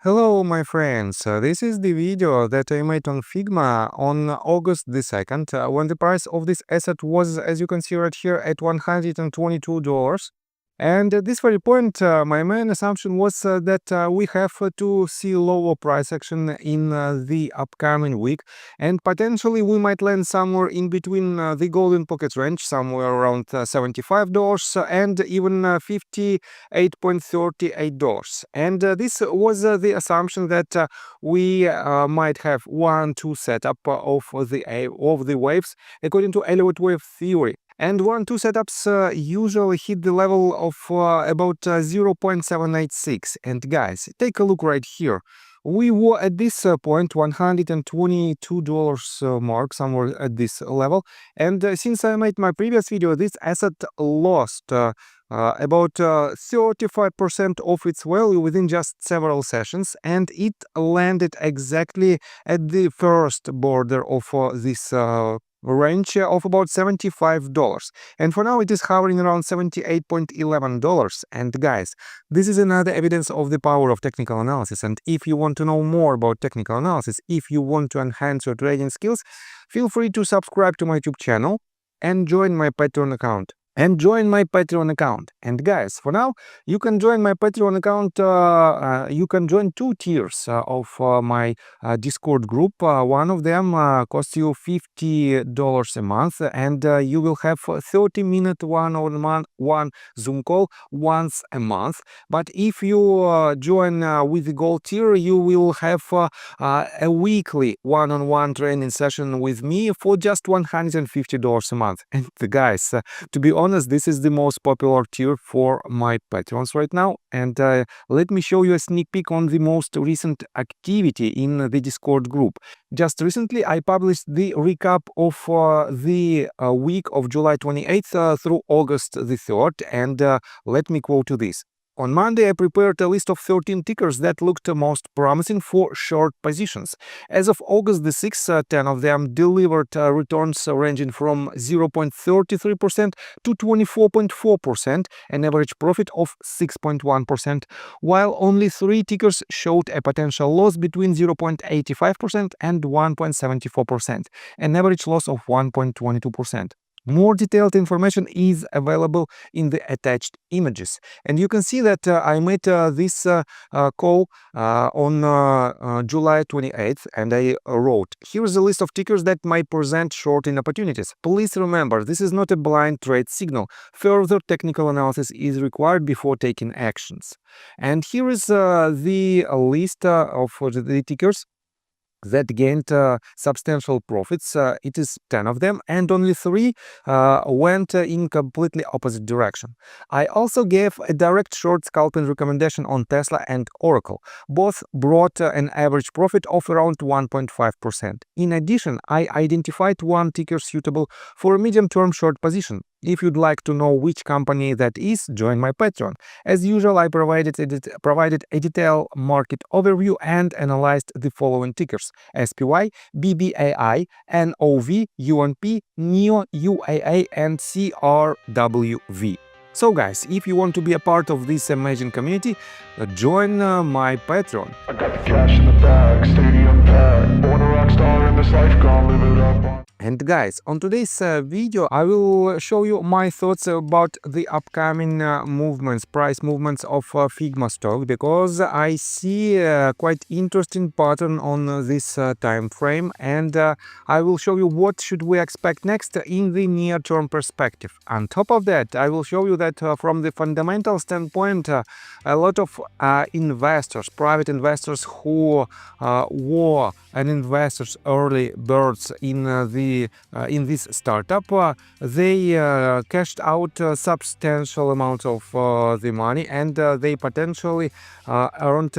Hello, my friends. This is the video that I made on Figma on August the 2nd, when the price of this asset was, as you can see right here, at $122. And at this very point, my main assumption was that we have to see lower price action in the upcoming week, and potentially we might land somewhere in between the golden pocket range, somewhere around $75 and even $58.38. And this was the assumption that we might have 1-2 setup of the waves according to Elliott wave theory. And 1-2 setups usually hit the level of about 0.786. And guys, take a look right here. We were at this point, $122 mark, somewhere at this level. And since I made my previous video, this asset lost about 35% of its value within just several sessions, and it landed exactly at the first border of this range of about $75. And for now it is hovering around $78.11. And guys, this is another evidence of the power of technical analysis. And if you want to know more about technical analysis, if you want to enhance your trading skills, feel free to subscribe to my YouTube channel and join my Patreon account. And guys, for now, you can join my Patreon account. You can join two tiers of my Discord group. One of them costs you $50 a month, and you will have 30-minute one-on-one Zoom call once a month. But if you join with the gold tier, you will have a weekly one-on-one training session with me for just $150 a month. And guys, to be honest, this is the most popular tier for my patrons right now. And let me show you a sneak peek on the most recent activity in the Discord group. Just recently, I published the recap of the week of July 28th through August the 3rd. And let me quote you this. On Monday, I prepared a list of 13 tickers that looked most promising for short positions. As of August the 6th, 10 of them delivered returns ranging from 0.33% to 24.4%, an average profit of 6.1%, while only 3 tickers showed a potential loss between 0.85% and 1.74%, an average loss of 1.22%. More detailed information is available in the attached images. And you can see that I made this call on July 28th, and I wrote, here's a list of tickers that might present shorting opportunities. Please remember, this is not a blind trade signal. Further technical analysis is required before taking actions. And here is the list of the tickers that gained substantial profits. It is 10 of them, and only 3 went in completely opposite direction. I also gave a direct short scalping recommendation on Tesla and Oracle. Both brought an average profit of around 1.5%. In addition, I identified one ticker suitable for a medium-term short position. If you'd like to know which company that is, join my Patreon. As usual, I provided a detailed market overview and analyzed the following tickers: SPY, BBAI, NOV, UNP, NEO, UAA, and CRWV. So guys, if you want to be a part of this amazing community, join my Patreon. I got the cash in the bag, stadium packed. Born a rock star in this life, gonna live it up. And guys, on today's video, I will show you my thoughts about the upcoming price movements of Figma stock, because I see a quite interesting pattern on this time frame, and I will show you what should we expect next in the near-term perspective. On top of that, I will show you that from the fundamental standpoint, a lot of investors, private investors who were investors, early birds in this startup, they cashed out substantial amounts of the money, and they potentially earned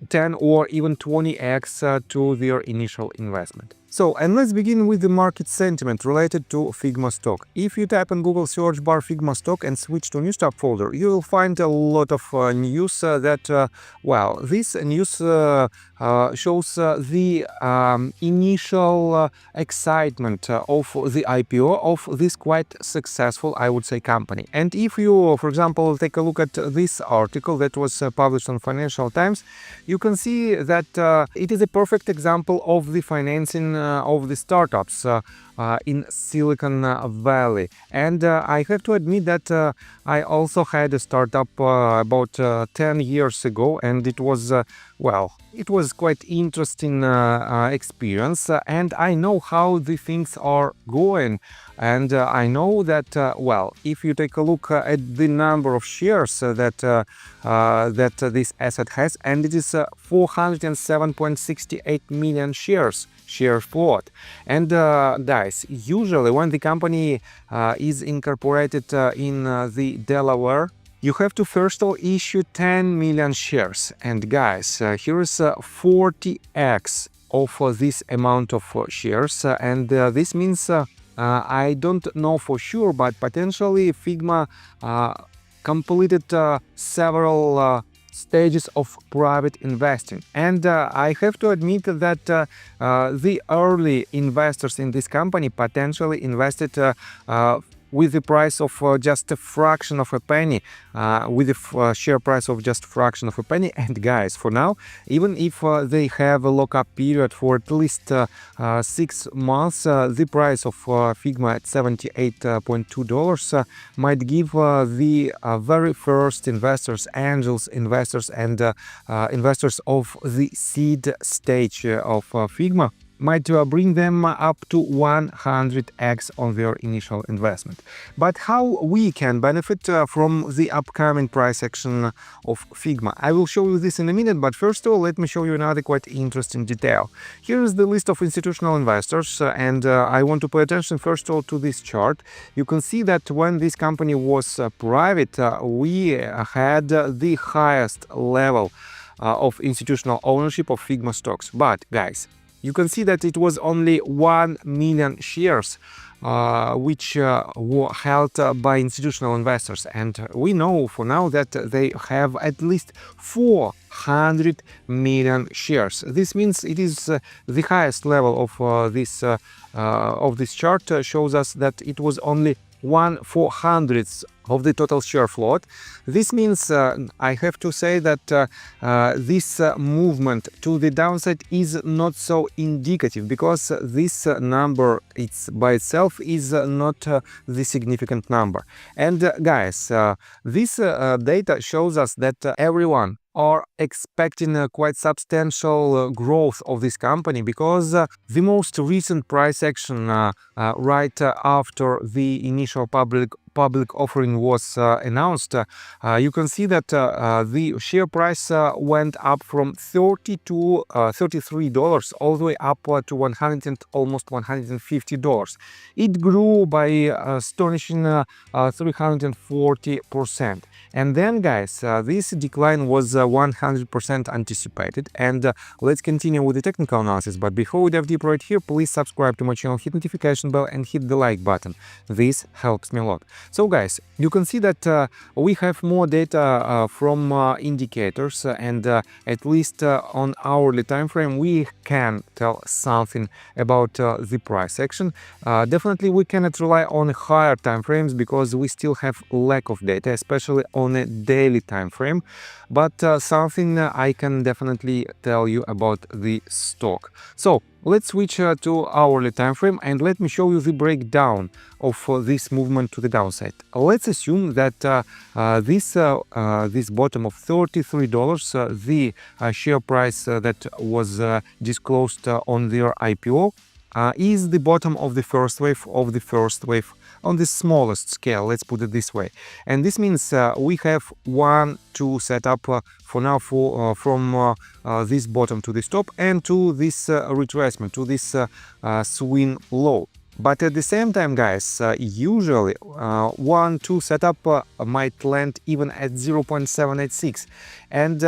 10 or even 20x to their initial investment. So, and let's begin with the market sentiment related to Figma stock. If you type in Google search bar Figma stock and switch to news tab folder, you will find a lot of news well, this news shows the initial excitement of the IPO of this quite successful, I would say, company. And if you, for example, take a look at this article that was published on Financial Times, you can see that it is a perfect example of the financing of the startups in Silicon Valley. And I have to admit that I also had a startup about 10 years ago, and it was, well, it was quite interesting experience, and I know how the things are going. And I know that, well, if you take a look at the number of shares that this asset has, and it is 407.68 million shares, share float. And guys, usually when the company is incorporated in the Delaware, you have to first of all issue 10 million shares. And guys, here is 40x of this amount of shares, and this means I don't know for sure, but potentially Figma completed several stages of private investing. And I have to admit that the early investors in this company potentially invested with the price of just a fraction of a penny, with the share price of just fraction of a penny. And guys, for now, even if they have a lockup period for at least 6 months, the price of Figma at $78.2 might give the very first investors, angels investors, and investors of the seed stage of Figma, might bring them up to 100x on their initial investment. But how we can benefit from the upcoming price action of Figma? I will show you this in a minute, but first of all, let me show you another quite interesting detail. Here is the list of institutional investors, and I want to pay attention first of all to this chart. You can see that when this company was private, we had the highest level of institutional ownership of Figma stocks. But guys, you can see that it was only 1 million shares which were held by institutional investors, and we know for now that they have at least 400 million shares. This means it is the highest level of this chart shows us that it was only 1/400th of the total share float. This means I have to say that this movement to the downside is not so indicative, because this number by itself is not the significant number. And guys, this data shows us that everyone are expecting a quite substantial growth of this company, because the most recent price action right after the initial public offering was announced, you can see that the share price went up from $33 all the way up to almost $150. It grew by astonishing 340%. And then guys, this decline was 100% anticipated. And let's continue with the technical analysis. But before we dive deep right here, please subscribe to my channel, hit notification bell, and hit the like button. This helps me a lot. So guys, you can see that we have more data from indicators, and at least on hourly time frame we can tell something about the price action. Definitely we cannot rely on higher time frames, because we still have lack of data, especially on a daily time frame. But something I can definitely tell you about the stock. So let's switch to hourly time frame, and let me show you the breakdown of this movement to the downside. Let's assume that this bottom of $33, the share price that was disclosed on their IPO, is the bottom of the first wave on the smallest scale, let's put it this way. And this means we have one to set up for now from this bottom to this top, and to this retracement, to this swing low. But at the same time, guys, usually one to setup might land even at 0.786. and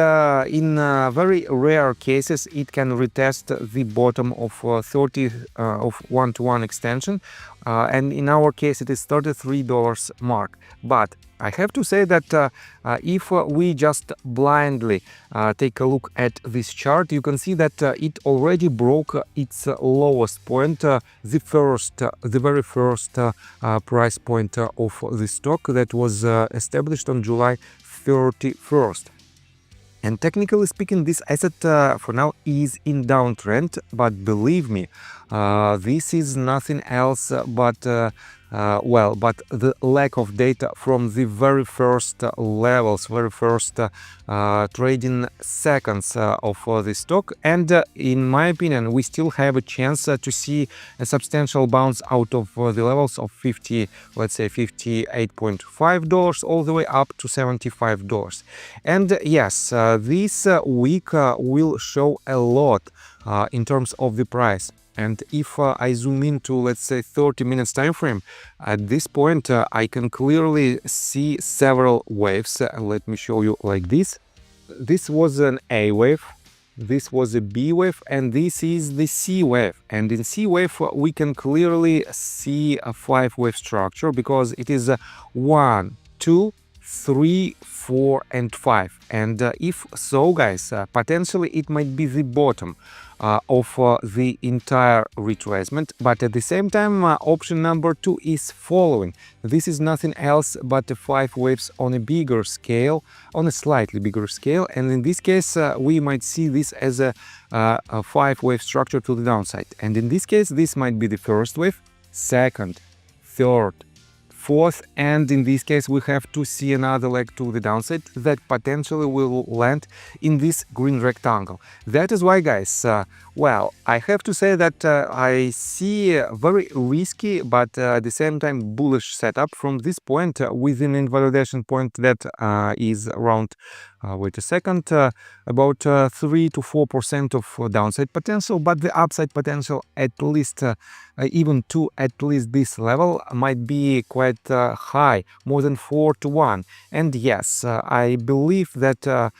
in very rare cases it can retest the bottom of 30 of 1-to-1 extension, and in our case it is $33 mark. But I have to say that if we just blindly take a look at this chart, you can see that it already broke its lowest point, the very first price point of the stock that was established on July 31st. And technically speaking, this asset for now is in downtrend, but believe me, this is nothing else but but the lack of data from the very first levels, very first trading seconds of the stock. And in my opinion, we still have a chance to see a substantial bounce out of the levels of let's say $58.5 all the way up to $75. And yes, this week will show a lot in terms of the price. And if I zoom into, let's say, 30 minutes time frame, at this point I can clearly see several waves. Let me show you like this. This was an A wave, this was a B wave, and this is the C wave. And in C wave we can clearly see a 5-wave structure, because it is 1, 2, 3, 4 and 5. And if so, guys, potentially it might be the bottom of the entire retracement. But at the same time, option number 2 is following. This is nothing else but 5 waves on a bigger scale, on a slightly bigger scale, and in this case we might see this as a 5-wave structure to the downside. And in this case this might be the first wave, second, third, fourth, and in this case we have to see another leg to the downside that potentially will land in this green rectangle. That is why, guys, well, I have to say that I see a very risky but at the same time bullish setup from this point with an invalidation point that is around wait a second, about 3 to 4% of downside potential, but the upside potential at least even to at least this level might be quite high, more than 4-to-1. And yes, I believe that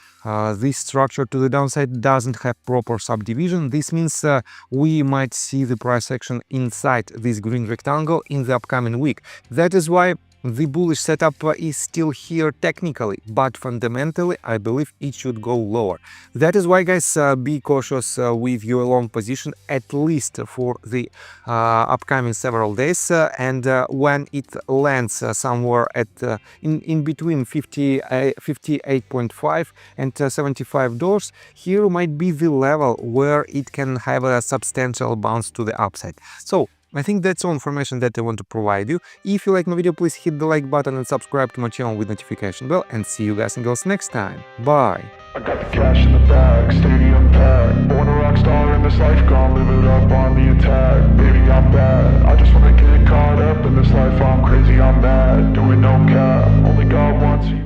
this structure to the downside doesn't have proper subdivision. This means we might see the price action inside this green rectangle in the upcoming week. That is why the bullish setup is still here technically, but fundamentally I believe it should go lower. That is why, guys, be cautious with your long position, at least for the upcoming several days, and when it lands somewhere at in between 58.5 and $75, here might be the level where it can have a substantial bounce to the upside. So I think that's all information that I want to provide you. If you like my video, please hit the like button and subscribe to my channel with notification bell, and see you guys and girls next time. Bye! I got the cash in the bag, stadium packed. Born a rock star in this life, gonna live it up on the attack. Baby, I'm bad, I just wanna get caught up in this life. I'm crazy, I'm mad, doing no cap. Only God wants you.